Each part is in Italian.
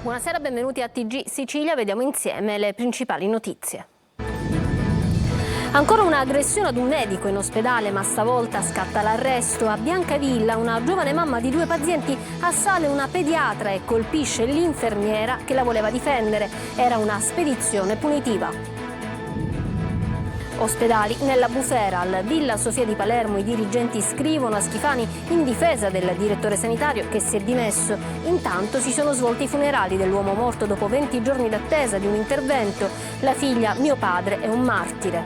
Buonasera, benvenuti a TG Sicilia, vediamo insieme le principali notizie. Ancora un'aggressione ad un medico in ospedale, ma stavolta scatta l'arresto. A Biancavilla una giovane mamma di 2 pazienti assale una pediatra e colpisce l'infermiera che la voleva difendere. Era una spedizione punitiva. Ospedali nella bufera. Al Villa Sofia di Palermo i dirigenti scrivono a Schifani in difesa del direttore sanitario che si è dimesso. Intanto si sono svolti i funerali dell'uomo morto dopo 20 giorni d'attesa di un intervento. La figlia "Mio padre è un martire".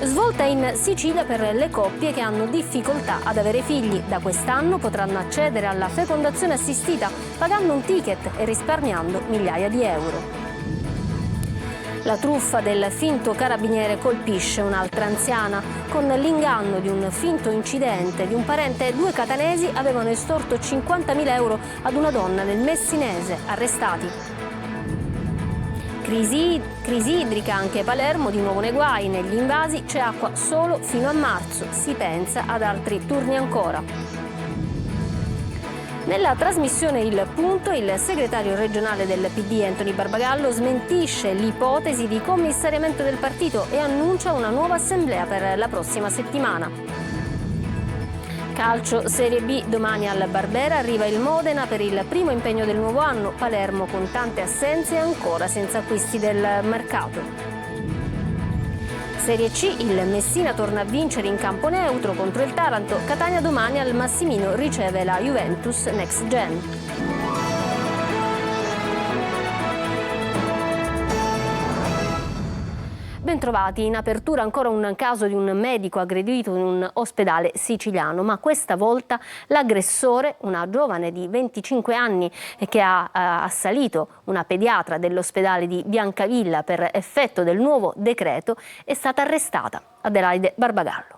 Svolta in Sicilia per le coppie che hanno difficoltà ad avere figli. Da quest'anno potranno accedere alla fecondazione assistita pagando un ticket e risparmiando migliaia di euro. La truffa del finto carabiniere colpisce un'altra anziana. Con l'inganno di un finto incidente di un parente, 2 catanesi avevano estorto 50.000 euro ad una donna nel Messinese, arrestati. Crisi idrica anche a Palermo, di nuovo nei guai. Negli invasi c'è acqua solo fino a marzo, si pensa ad altri turni ancora. Nella trasmissione Il Punto, il segretario regionale del PD Anthony Barbagallo smentisce l'ipotesi di commissariamento del partito e annuncia una nuova assemblea per la prossima settimana. Calcio Serie B, domani al Barbera arriva il Modena per il primo impegno del nuovo anno. Palermo con tante assenze e ancora senza acquisti del mercato. Serie C, il Messina torna a vincere in campo neutro contro il Taranto. Catania domani al Massimino riceve la Juventus Next Gen. Bentrovati, in apertura ancora un caso di un medico aggredito in un ospedale siciliano, ma questa volta l'aggressore, una giovane di 25 anni che ha assalito una pediatra dell'ospedale di Biancavilla per effetto del nuovo decreto, è stata arrestata. Adelaide Barbagallo.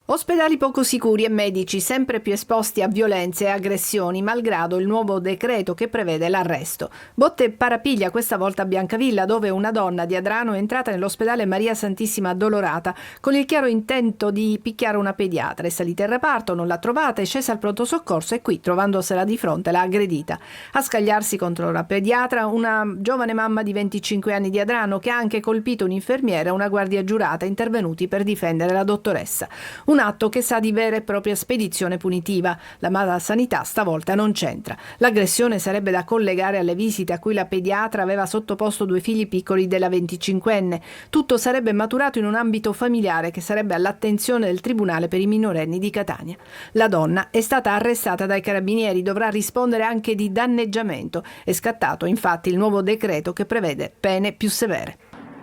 Ospedali poco sicuri e medici sempre più esposti a violenze e aggressioni, malgrado il nuovo decreto che prevede l'arresto. Botte e parapiglia questa volta a Biancavilla, dove una donna di Adrano è entrata nell'ospedale Maria Santissima Addolorata con il chiaro intento di picchiare una pediatra. È salita in reparto, non l'ha trovata, è scesa al pronto soccorso e qui, trovandosela di fronte, l'ha aggredita. A scagliarsi contro la pediatra una giovane mamma di 25 anni di Adrano che ha anche colpito un infermiere e una guardia giurata intervenuti per difendere la dottoressa. Un atto che sa di vera e propria spedizione punitiva. La mala sanità stavolta non c'entra. L'aggressione sarebbe da collegare alle visite a cui la pediatra aveva sottoposto 2 figli piccoli della 25enne. Tutto sarebbe maturato in un ambito familiare che sarebbe all'attenzione del Tribunale per i minorenni di Catania. La donna è stata arrestata dai carabinieri, dovrà rispondere anche di danneggiamento. È scattato infatti il nuovo decreto che prevede pene più severe.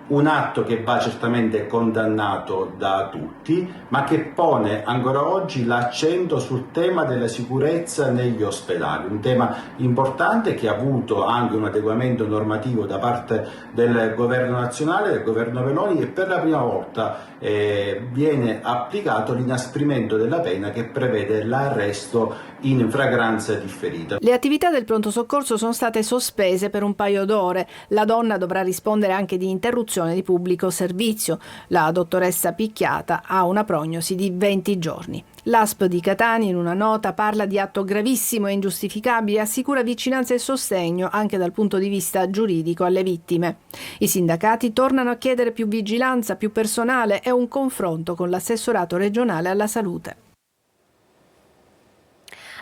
Un atto che va certamente condannato da tutti, ma che pone ancora oggi l'accento sul tema della sicurezza negli ospedali, un tema importante che ha avuto anche un adeguamento normativo da parte del governo nazionale, del governo Meloni, e per la prima volta viene applicato l'inasprimento della pena che prevede l'arresto in flagranza differita. Le attività del pronto soccorso sono state sospese per un paio d'ore. La donna dovrà rispondere anche di interruzione di pubblico servizio. La dottoressa picchiata ha una prognosi di 20 giorni. L'ASP di Catania in una nota parla di atto gravissimo e ingiustificabile e assicura vicinanza e sostegno anche dal punto di vista giuridico alle vittime. I sindacati tornano a chiedere più vigilanza, più personale e un confronto con l'assessorato regionale alla salute.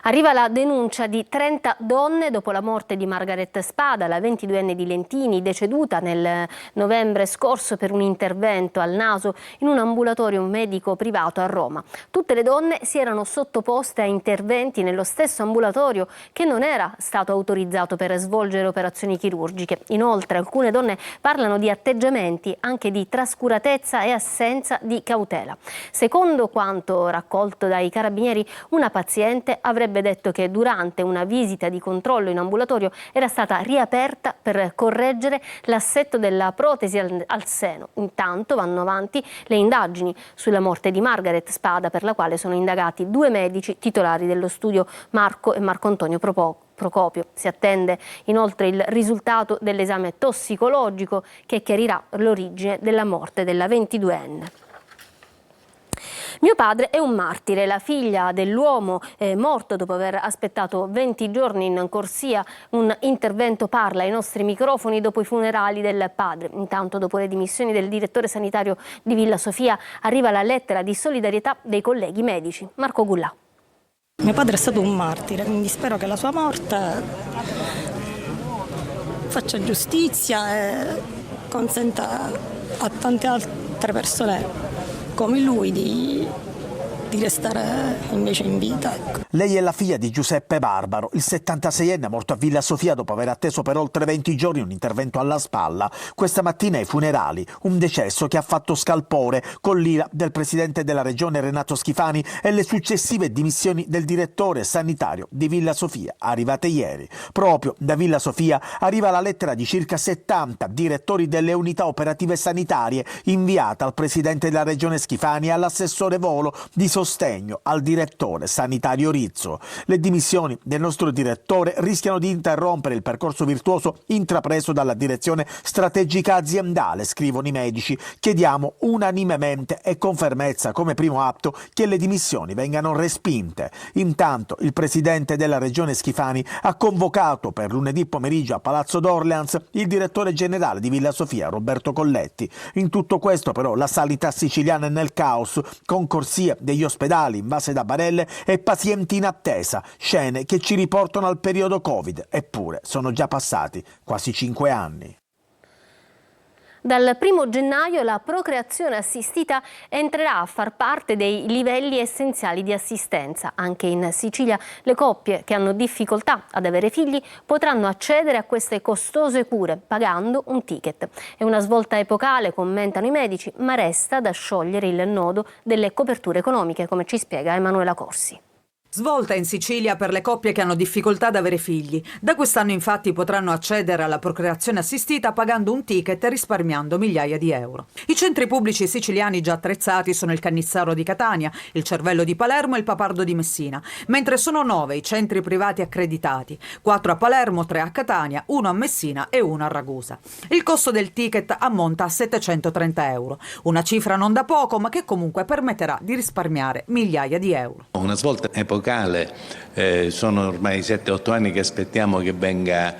Arriva la denuncia di 30 donne dopo la morte di Margaret Spada, la 22enne di Lentini, deceduta nel novembre scorso per un intervento al naso in un ambulatorio medico privato a Roma. Tutte le donne si erano sottoposte a interventi nello stesso ambulatorio che non era stato autorizzato per svolgere operazioni chirurgiche. Inoltre alcune donne parlano di atteggiamenti anche di trascuratezza e assenza di cautela. Secondo quanto raccolto dai carabinieri, una paziente avrebbe detto che durante una visita di controllo in ambulatorio era stata riaperta per correggere l'assetto della protesi al seno. Intanto vanno avanti le indagini sulla morte di Margaret Spada, per la quale sono indagati 2 medici titolari dello studio Marco e Marco Antonio Procopio. Si attende inoltre il risultato dell'esame tossicologico che chiarirà l'origine della morte della 22enne. Mio padre è un martire, la figlia dell'uomo morto dopo aver aspettato 20 giorni in corsia un intervento parla ai nostri microfoni dopo i funerali del padre. Intanto, dopo le dimissioni del direttore sanitario di Villa Sofia, arriva la lettera di solidarietà dei colleghi medici. Marco Gullà. Mio padre è stato un martire, quindi spero che la sua morte faccia giustizia e consenta a tante altre persone come lui di restare invece in vita. Ecco. Lei è la figlia di Giuseppe Barbaro, il 76enne morto a Villa Sofia dopo aver atteso per oltre 20 giorni un intervento alla spalla. Questa mattina ai funerali, un decesso che ha fatto scalpore con l'ira del presidente della regione Renato Schifani e le successive dimissioni del direttore sanitario di Villa Sofia, arrivate ieri. Proprio da Villa Sofia arriva la lettera di circa 70 direttori delle unità operative sanitarie inviata al presidente della regione Schifani e all'assessore Volo di sostegno al direttore sanitario Rizzo. Le dimissioni del nostro direttore rischiano di interrompere il percorso virtuoso intrapreso dalla direzione strategica aziendale, scrivono i medici. Chiediamo unanimemente e con fermezza come primo atto che le dimissioni vengano respinte. Intanto il presidente della regione Schifani ha convocato per lunedì pomeriggio a Palazzo d'Orleans il direttore generale di Villa Sofia, Roberto Colletti. In tutto questo però la sanità siciliana è nel caos, con corsie degli ospedali invase da barelle e pazienti in attesa, scene che ci riportano al periodo Covid, eppure sono già passati quasi 5 anni. Dal 1° gennaio la procreazione assistita entrerà a far parte dei livelli essenziali di assistenza. Anche in Sicilia le coppie che hanno difficoltà ad avere figli potranno accedere a queste costose cure pagando un ticket. È una svolta epocale, commentano i medici, ma resta da sciogliere il nodo delle coperture economiche, come ci spiega Emanuela Corsi. Svolta in Sicilia per le coppie che hanno difficoltà ad avere figli. Da quest'anno infatti potranno accedere alla procreazione assistita pagando un ticket e risparmiando migliaia di euro. I centri pubblici siciliani già attrezzati sono il Cannissaro di Catania, il Cervello di Palermo e il Papardo di Messina, mentre sono 9 i centri privati accreditati, 4 a Palermo, 3 a Catania, 1 a Messina e 1 a Ragusa. Il costo del ticket ammonta a 730 euro, una cifra non da poco ma che comunque permetterà di risparmiare migliaia di euro. Una svolta epocale, sono ormai 7-8 anni che aspettiamo che venga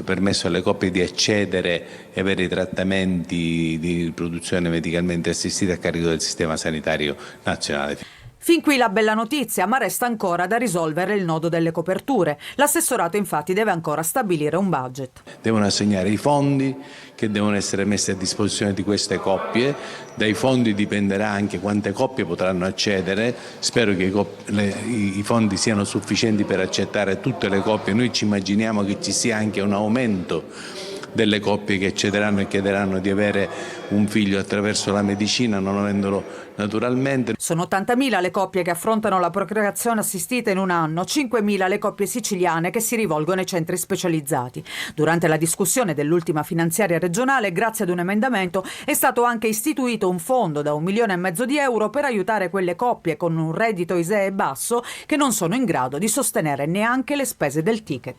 permesso alle coppie di accedere e avere i trattamenti di riproduzione medicalmente assistita a carico del sistema sanitario nazionale. Fin qui la bella notizia, ma resta ancora da risolvere il nodo delle coperture. L'assessorato infatti deve ancora stabilire un budget. Devono assegnare i fondi che devono essere messi a disposizione di queste coppie. Dai fondi dipenderà anche quante coppie potranno accedere. Spero che i fondi siano sufficienti per accettare tutte le coppie. Noi ci immaginiamo che ci sia anche un aumento delle coppie che accederanno e chiederanno di avere un figlio attraverso la medicina, non avendolo naturalmente. Sono 80.000 le coppie che affrontano la procreazione assistita in un anno, 5.000 le coppie siciliane che si rivolgono ai centri specializzati. Durante la discussione dell'ultima finanziaria regionale, grazie ad un emendamento, è stato anche istituito un fondo da 1,5 milioni di euro per aiutare quelle coppie con un reddito ISEE basso che non sono in grado di sostenere neanche le spese del ticket.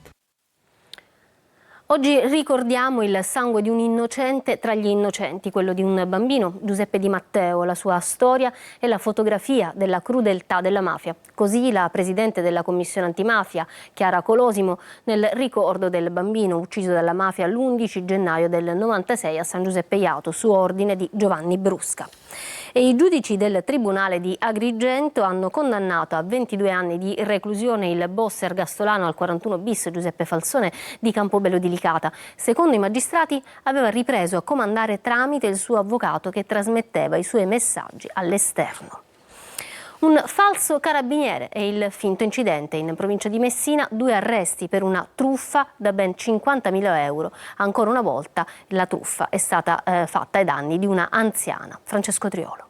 Oggi ricordiamo il sangue di un innocente tra gli innocenti, quello di un bambino, Giuseppe Di Matteo, la sua storia e la fotografia della crudeltà della mafia. Così la presidente della commissione antimafia, Chiara Colosimo, nel ricordo del bambino ucciso dalla mafia l'11 gennaio del 96 a San Giuseppe Jato, su ordine di Giovanni Brusca. E i giudici del Tribunale di Agrigento hanno condannato a 22 anni di reclusione il boss ergastolano al 41 bis Giuseppe Falsone di Campobello di Licata. Secondo i magistrati aveva ripreso a comandare tramite il suo avvocato che trasmetteva i suoi messaggi all'esterno. Un falso carabiniere e il finto incidente in provincia di Messina, 2 arresti per una truffa da ben 50.000 euro. Ancora una volta la truffa è stata fatta ai danni di una anziana. Francesco Triolo.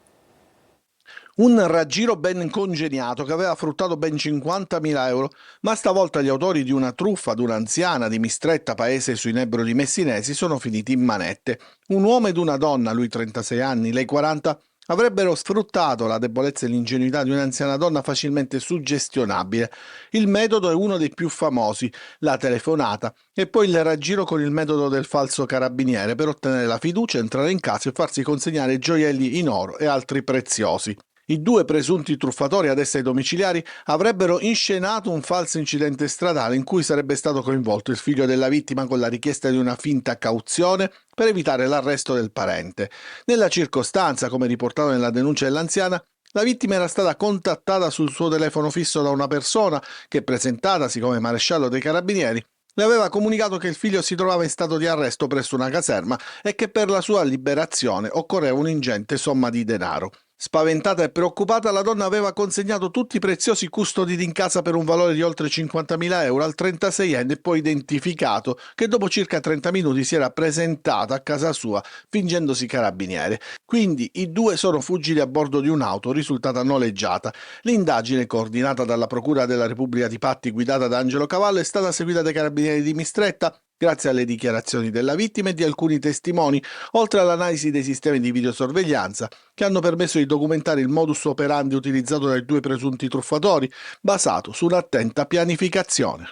Un raggiro ben congegnato che aveva fruttato ben 50.000 euro, ma stavolta gli autori di una truffa ad un'anziana di Mistretta, paese sui Nebrodi di Messinesi, sono finiti in manette. Un uomo ed una donna, lui 36 anni, lei 40, avrebbero sfruttato la debolezza e l'ingenuità di un'anziana donna facilmente suggestionabile. Il metodo è uno dei più famosi, la telefonata, e poi il raggiro con il metodo del falso carabiniere per ottenere la fiducia, entrare in casa e farsi consegnare gioielli in oro e altri preziosi. I 2 presunti truffatori ad essere domiciliari avrebbero inscenato un falso incidente stradale in cui sarebbe stato coinvolto il figlio della vittima con la richiesta di una finta cauzione per evitare l'arresto del parente. Nella circostanza, come riportato nella denuncia dell'anziana, la vittima era stata contattata sul suo telefono fisso da una persona che, presentatasi come maresciallo dei carabinieri, le aveva comunicato che il figlio si trovava in stato di arresto presso una caserma e che per la sua liberazione occorreva un'ingente somma di denaro. Spaventata e preoccupata, la donna aveva consegnato tutti i preziosi custoditi in casa per un valore di oltre 50.000 euro al 36enne, poi identificato, che dopo circa 30 minuti si era presentata a casa sua fingendosi carabiniere. Quindi i 2 sono fuggiti a bordo di un'auto risultata noleggiata. L'indagine, coordinata dalla Procura della Repubblica di Patti guidata da Angelo Cavallo, è stata seguita dai carabinieri di Mistretta grazie alle dichiarazioni della vittima e di alcuni testimoni, oltre all'analisi dei sistemi di videosorveglianza che hanno permesso di documentare il modus operandi utilizzato dai 2 presunti truffatori, basato su un'attenta pianificazione.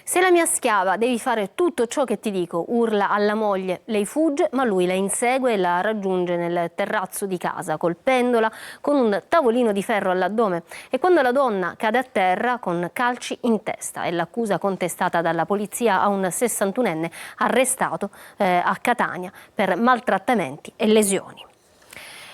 Sei la mia schiava, devi fare tutto ciò che ti dico, urla alla moglie. Lei fugge, ma lui la insegue e la raggiunge nel terrazzo di casa, colpendola con un tavolino di ferro all'addome. E quando la donna cade a terra con calci in testa, è l'accusa contestata dalla polizia a un 61enne arrestato a Catania per maltrattamenti e lesioni.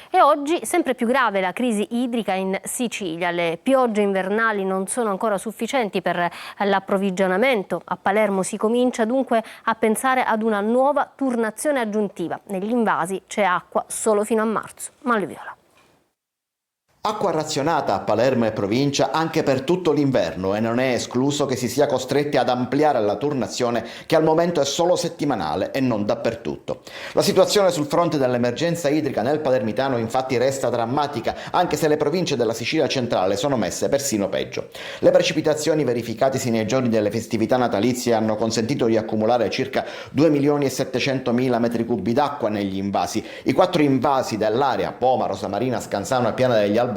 E oggi sempre più grave la crisi idrica in Sicilia. Le piogge invernali non sono ancora sufficienti per l'approvvigionamento. A Palermo si comincia dunque a pensare ad una nuova turnazione aggiuntiva. Negli invasi c'è acqua solo fino a marzo. Manuel Viola. Acqua razionata a Palermo e provincia anche per tutto l'inverno e non è escluso che si sia costretti ad ampliare la turnazione che al momento è solo settimanale e non dappertutto. La situazione sul fronte dell'emergenza idrica nel Palermitano infatti resta drammatica, anche se le province della Sicilia centrale sono messe persino peggio. Le precipitazioni verificatisi nei giorni delle festività natalizie hanno consentito di accumulare circa 2.700.000 metri cubi d'acqua negli invasi. I 4 invasi dell'area, Poma, Rosamarina, Scansano e Piana degli Albanesi,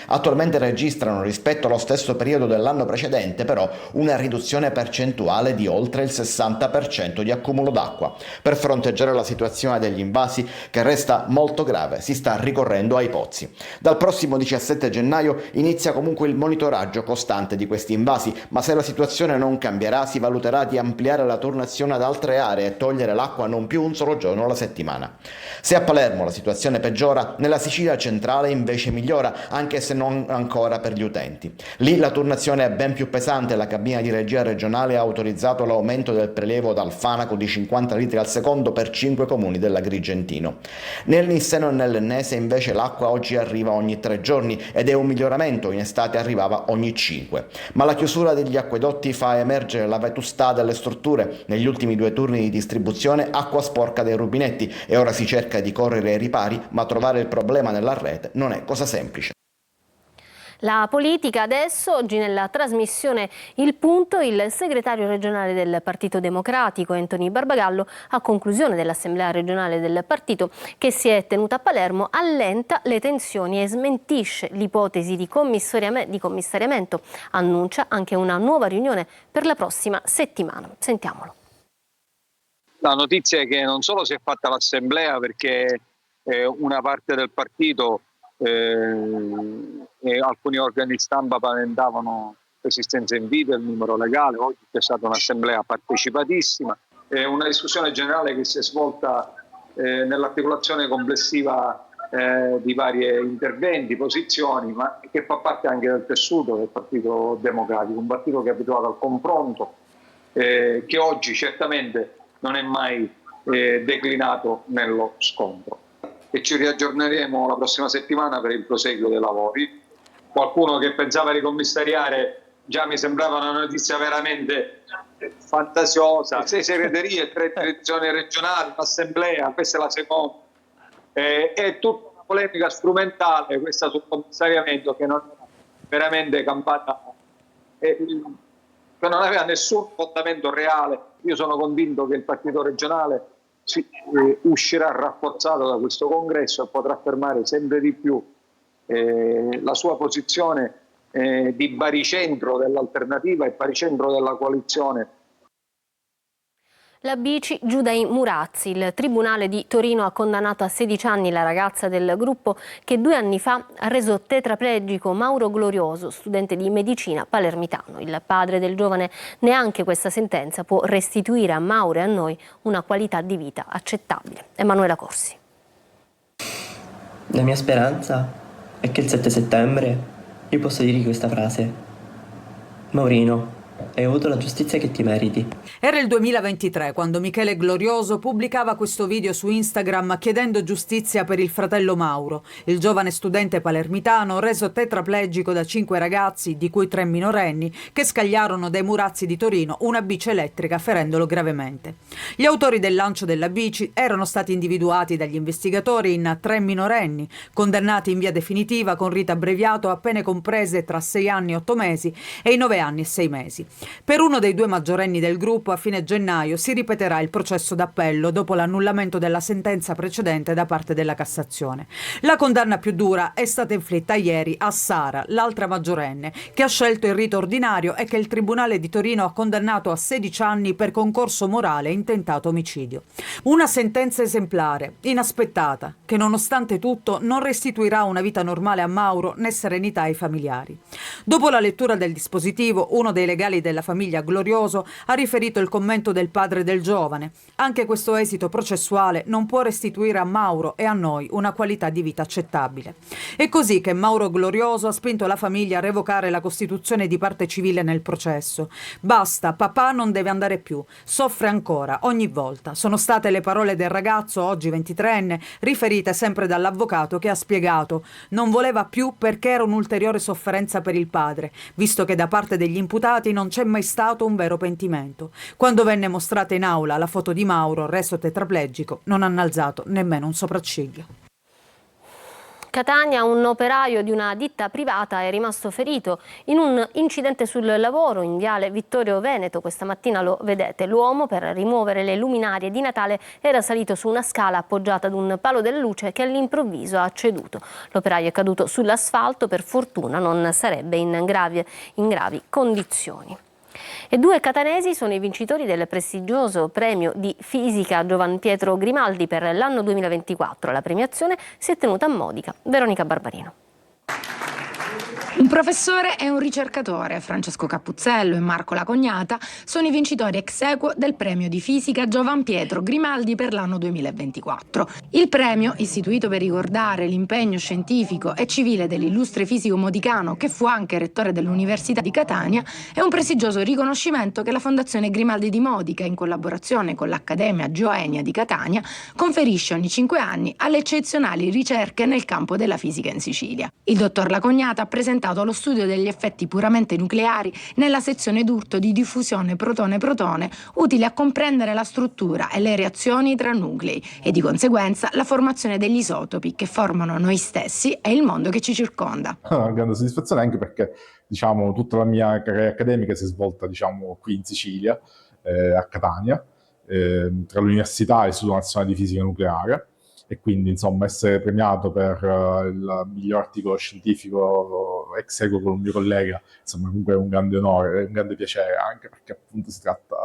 attualmente registrano rispetto allo stesso periodo dell'anno precedente però una riduzione percentuale di oltre il 60% di accumulo d'acqua. Per fronteggiare la situazione degli invasi, che resta molto grave, si sta ricorrendo ai pozzi. Dal prossimo 17 gennaio inizia comunque il monitoraggio costante di questi invasi, ma se la situazione non cambierà si valuterà di ampliare la turnazione ad altre aree e togliere l'acqua non più un solo giorno alla settimana. Se a Palermo la situazione peggiora, nella Sicilia centrale invece migliora, anche se non ancora per gli utenti. Lì la turnazione è ben più pesante e la cabina di regia regionale ha autorizzato l'aumento del prelievo dal Fanaco di 50 litri al secondo per 5 comuni dell'Agrigentino. Nel Nisseno e nell'Ennese invece l'acqua oggi arriva ogni 3 giorni ed è un miglioramento, in estate arrivava ogni 5. Ma la chiusura degli acquedotti fa emergere la vetustà delle strutture. Negli ultimi 2 turni di distribuzione acqua sporca dei rubinetti e ora si cerca di correre ai ripari, ma trovare il problema nella rete non è cosa semplice. La politica adesso, oggi nella trasmissione Il Punto, il segretario regionale del Partito Democratico, Anthony Barbagallo, a conclusione dell'Assemblea regionale del partito che si è tenuta a Palermo, allenta le tensioni e smentisce l'ipotesi di commissariamento. Annuncia anche una nuova riunione per la prossima settimana. Sentiamolo. La notizia è che non solo si è fatta l'Assemblea perché una parte del partito e alcuni organi di stampa paventavano l'esistenza in vita, il numero legale. Oggi c'è stata un'assemblea partecipatissima, una discussione generale che si è svolta nell'articolazione complessiva di vari interventi, posizioni, ma che fa parte anche del tessuto del Partito Democratico, un partito che è abituato al confronto, che oggi certamente non è mai declinato nello scontro. E ci riaggiorneremo la prossima settimana per il proseguo dei lavori. Qualcuno che pensava di commissariare già mi sembrava una notizia veramente fantasiosa. 6 segreterie, 3 direzioni regionali, l'assemblea, questa è la seconda. È tutta una polemica strumentale questa sul commissariamento che non è veramente campata, che non aveva nessun fondamento reale. Io sono convinto che il partito regionale uscirà rafforzato da questo congresso e potrà affermare sempre di più la sua posizione di baricentro dell'alternativa e baricentro della coalizione. La bici giù dai Murazzi. Il Tribunale di Torino ha condannato a 16 anni la ragazza del gruppo che 2 anni fa ha reso tetraplegico Mauro Glorioso, studente di medicina palermitano. Il padre del giovane neanche questa sentenza può restituire a Mauro e a noi una qualità di vita accettabile. Emanuela Corsi. La mia speranza è che il 7 settembre io possa dirgli questa frase: Maurino, hai avuto la giustizia che ti meriti. Era il 2023 quando Michele Glorioso pubblicava questo video su Instagram chiedendo giustizia per il fratello Mauro, il giovane studente palermitano reso tetraplegico da 5 ragazzi, di cui 3 minorenni, che scagliarono dai Murazzi di Torino una bici elettrica ferendolo gravemente. Gli autori del lancio della bici erano stati individuati dagli investigatori in 3 minorenni, condannati in via definitiva con rito abbreviato a pene comprese tra 6 anni e 8 mesi e i 9 anni e 6 mesi. Per uno dei 2 maggiorenni del gruppo a fine gennaio si ripeterà il processo d'appello dopo l'annullamento della sentenza precedente da parte della Cassazione. La condanna più dura è stata inflitta ieri a Sara, l'altra maggiorenne, che ha scelto il rito ordinario e che il Tribunale di Torino ha condannato a 16 anni per concorso morale e intentato omicidio. Una sentenza esemplare, inaspettata, che nonostante tutto non restituirà una vita normale a Mauro né serenità ai familiari. Dopo la lettura del dispositivo, uno dei legali della famiglia Glorioso ha riferito il commento del padre del giovane. Anche questo esito processuale non può restituire a Mauro e a noi una qualità di vita accettabile. È così che Mauro Glorioso ha spinto la famiglia a revocare la costituzione di parte civile nel processo. Basta, papà non deve andare più, soffre ancora, ogni volta. Sono state le parole del ragazzo, oggi 23enne, riferite sempre dall'avvocato che ha spiegato: non voleva più perché era un'ulteriore sofferenza per il padre, visto che da parte degli imputati non c'è mai stato un vero pentimento. Quando venne mostrata in aula la foto di Mauro, reso tetraplegico, non hanno alzato nemmeno un sopracciglio. Catania, un operaio di una ditta privata è rimasto ferito in un incidente sul lavoro in viale Vittorio Veneto. Questa mattina lo vedete. L'uomo, per rimuovere le luminarie di Natale, era salito su una scala appoggiata ad un palo della luce che all'improvviso ha ceduto. L'operaio è caduto sull'asfalto, per fortuna non sarebbe in gravi condizioni. E 2 catanesi sono i vincitori del prestigioso premio di fisica Giovan Pietro Grimaldi per l'anno 2024. La premiazione si è tenuta a Modica. Veronica Barbarino. Un professore e un ricercatore, Francesco Cappuzzello e Marco Lacognata, sono i vincitori ex aequo del premio di fisica Giovan Pietro Grimaldi per l'anno 2024. Il premio, istituito per ricordare l'impegno scientifico e civile dell'illustre fisico modicano, che fu anche rettore dell'Università di Catania, è un prestigioso riconoscimento che la Fondazione Grimaldi di Modica, in collaborazione con l'Accademia Gioenia di Catania, conferisce ogni 5 anni alle eccezionali ricerche nel campo della fisica in Sicilia. Il dottor Lacognata ha presentato lo studio degli effetti puramente nucleari nella sezione d'urto di diffusione protone-protone, utile a comprendere la struttura e le reazioni tra nuclei e di conseguenza la formazione degli isotopi che formano noi stessi e il mondo che ci circonda. Una grande soddisfazione anche perché tutta la mia carriera accademica si è svolta qui in Sicilia, a Catania, tra l'Università e l'Istituto Nazionale di Fisica Nucleare. E quindi essere premiato per il miglior articolo scientifico ex aequo con un mio collega, comunque è un grande onore, un grande piacere, anche perché appunto si tratta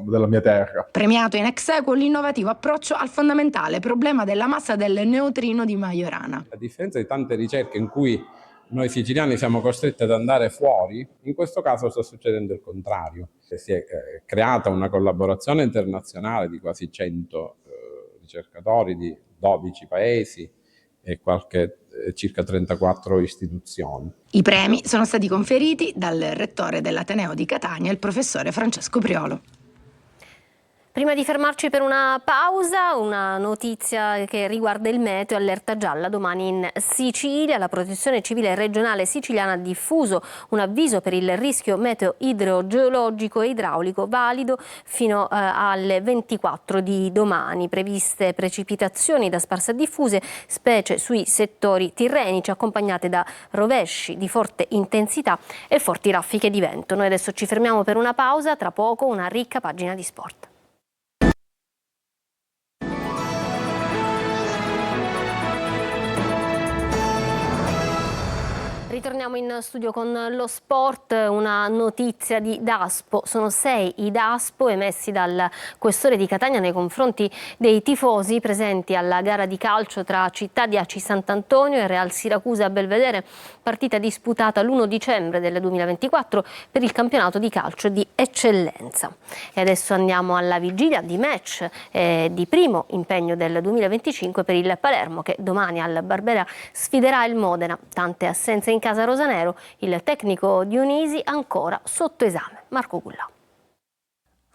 della mia terra. Premiato in ex aequo l'innovativo approccio al fondamentale problema della massa del neutrino di Majorana. A differenza di tante ricerche in cui noi siciliani siamo costretti ad andare fuori, in questo caso sta succedendo il contrario. Si è creata una collaborazione internazionale di quasi 100 ricercatori di 12 paesi e circa 34 istituzioni. I premi sono stati conferiti dal rettore dell'Ateneo di Catania, il professore Francesco Priolo. Prima di fermarci per una pausa, una notizia che riguarda il meteo, allerta gialla domani in Sicilia. La Protezione Civile Regionale Siciliana ha diffuso un avviso per il rischio meteo idrogeologico e idraulico valido fino alle 24 di domani. Previste precipitazioni da sparse a diffuse, specie sui settori tirrenici, accompagnate da rovesci di forte intensità e forti raffiche di vento. Noi adesso ci fermiamo per una pausa, tra poco una ricca pagina di sport. Ritorniamo in studio con lo sport, una notizia di Daspo. Sono 6 i Daspo emessi dal questore di Catania nei confronti dei tifosi presenti alla gara di calcio tra Città di Aci Sant'Antonio e Real Siracusa a Belvedere, partita disputata l'1 dicembre del 2024 per il campionato di calcio di eccellenza. E adesso andiamo alla vigilia di match di primo impegno del 2025 per il Palermo, che domani al Barbera sfiderà il Modena. Tante assenze in casa rosanero, il tecnico Dionisi ancora sotto esame. Marco Gulla.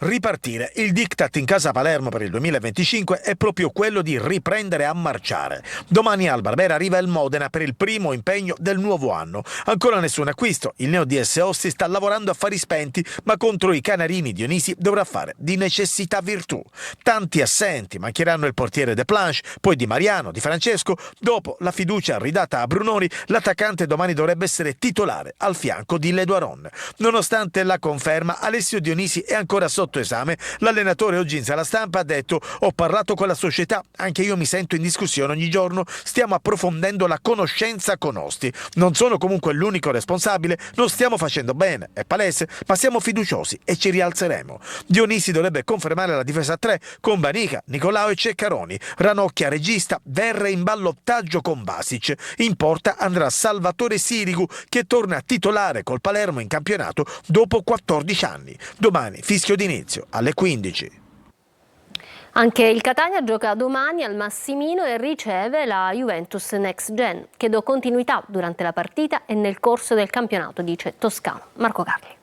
Ripartire. Il diktat in casa Palermo per il 2025 è proprio quello di riprendere a marciare. Domani al Barbera arriva il Modena per il primo impegno del nuovo anno. Ancora nessun acquisto. Il neo DS Ossi sta lavorando a fari spenti, ma contro i canarini Dionisi dovrà fare di necessità virtù. Tanti assenti, mancheranno il portiere De Planche, poi Di Mariano, Di Francesco. Dopo la fiducia ridata a Brunori, l'attaccante domani dovrebbe essere titolare al fianco di Leduaron. Nonostante la conferma, Alessio Dionisi è ancora sotto esame. L'allenatore oggi in sala stampa ha detto: ho parlato con la società, anche io mi sento in discussione ogni giorno, stiamo approfondendo la conoscenza con Osti, non sono comunque l'unico responsabile, non stiamo facendo bene, è palese, ma siamo fiduciosi e ci rialzeremo. Dionisi dovrebbe confermare la difesa a 3 con Banica, Nicolao e Ceccaroni, Ranocchia regista, Verre in ballottaggio con Basic, in porta andrà Salvatore Sirigu, che torna titolare col Palermo in campionato dopo 14 anni. Domani fischio d'inizio alle 15. Anche il Catania gioca domani al Massimino e riceve la Juventus Next Gen. Chiedo continuità durante la partita e nel corso del campionato, dice Toscano. Marco Carli.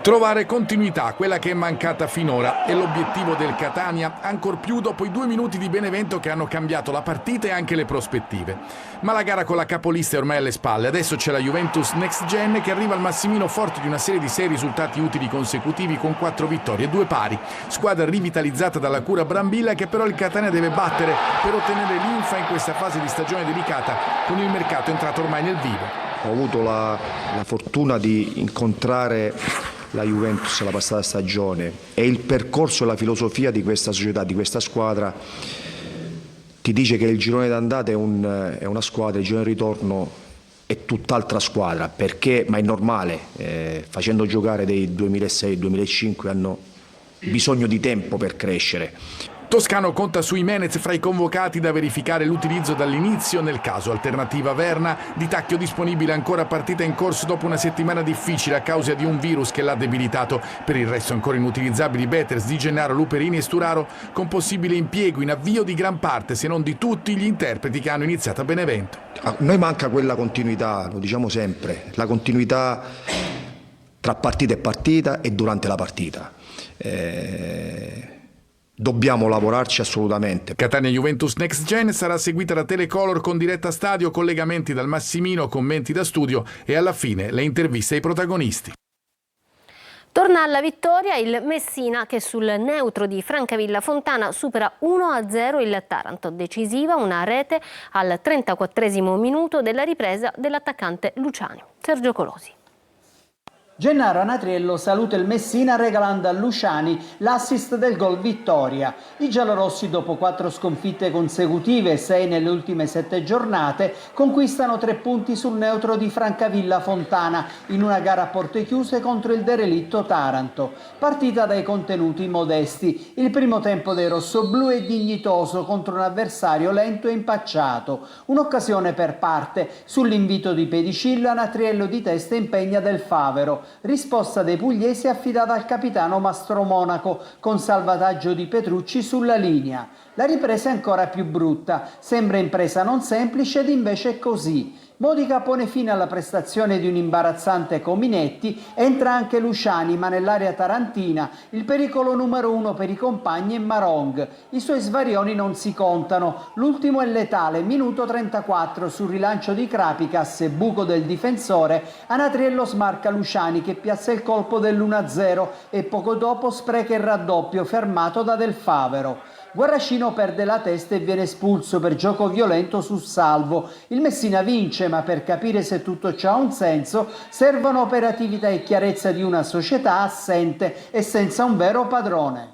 Trovare continuità, quella che è mancata finora, è l'obiettivo del Catania, ancor più dopo i 2 minuti di Benevento che hanno cambiato la partita e anche le prospettive. Ma la gara con la capolista è ormai alle spalle, adesso c'è la Juventus Next Gen che arriva al Massimino forte di una serie di 6 risultati utili consecutivi con 4 vittorie e 2 pari. Squadra rivitalizzata dalla cura Brambilla che però il Catania deve battere per ottenere linfa in questa fase di stagione delicata, con il mercato entrato ormai nel vivo. Ho avuto la fortuna di incontrare la Juventus la passata stagione e il percorso e la filosofia di questa società, di questa squadra, ti dice che il girone d'andata è una squadra, il girone di ritorno è tutt'altra squadra, perché, ma è normale, facendo giocare dei 2006-2005 hanno bisogno di tempo per crescere. Toscano conta su Jimenez fra i convocati da verificare l'utilizzo dall'inizio nel caso alternativa Verna, Di Tacchio disponibile ancora partita in corso dopo una settimana difficile a causa di un virus che l'ha debilitato. Per il resto ancora inutilizzabili Beters, Di Gennaro, Luperini e Sturaro, con possibile impiego in avvio di gran parte, se non di tutti, gli interpreti che hanno iniziato a Benevento. A noi manca quella continuità, lo diciamo sempre, la continuità tra partita e partita e durante la partita. Dobbiamo lavorarci assolutamente. Catania Juventus Next Gen sarà seguita da Telecolor con diretta stadio, collegamenti dal Massimino, commenti da studio e alla fine le interviste ai protagonisti. Torna alla vittoria il Messina che sul neutro di Francavilla Fontana supera 1-0 il Taranto. Decisiva una rete al 34esimo minuto della ripresa dell'attaccante Luciani. Sergio Colosi. Gennaro Anatriello saluta il Messina regalando a Luciani l'assist del gol vittoria. I giallorossi dopo 4 sconfitte consecutive, 6 nelle ultime 7 giornate, conquistano 3 punti sul neutro di Francavilla Fontana in una gara a porte chiuse contro il derelitto Taranto. Partita dai contenuti modesti. Il primo tempo dei rossoblù è dignitoso contro un avversario lento e impacciato. Un'occasione per parte. Sull'invito di Pedicillo Anatriello di testa impegna Del Favero. Risposta dei pugliesi affidata al capitano Mastro Monaco con salvataggio di Petrucci sulla linea. La ripresa è ancora più brutta, sembra impresa non semplice ed invece è così. Modica pone fine alla prestazione di un imbarazzante Cominetti, entra anche Luciani ma nell'area tarantina il pericolo numero 1 per i compagni è Marong. I suoi svarioni non si contano, l'ultimo è letale, minuto 34 sul rilancio di Krapicas e buco del difensore, Anatriello smarca Luciani che piazza il colpo dell'1-0 e poco dopo spreca il raddoppio fermato da Del Favero. Guarracino perde la testa e viene espulso per gioco violento su Salvo. Il Messina vince, ma per capire se tutto ciò ha un senso servono operatività e chiarezza di una società assente e senza un vero padrone.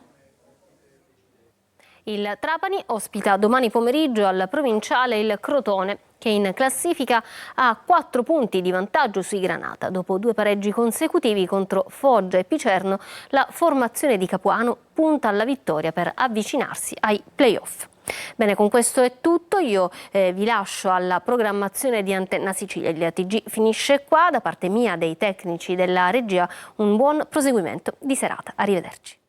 Il Trapani ospita domani pomeriggio al Provinciale il Crotone. che in classifica ha 4 punti di vantaggio sui Granata. Dopo 2 pareggi consecutivi contro Foggia e Picerno, la formazione di Capuano punta alla vittoria per avvicinarsi ai play-off. Bene, con questo è tutto, io vi lascio alla programmazione di Antenna Sicilia. Il TG finisce qua, da parte mia, dei tecnici della regia, un buon proseguimento di serata. Arrivederci.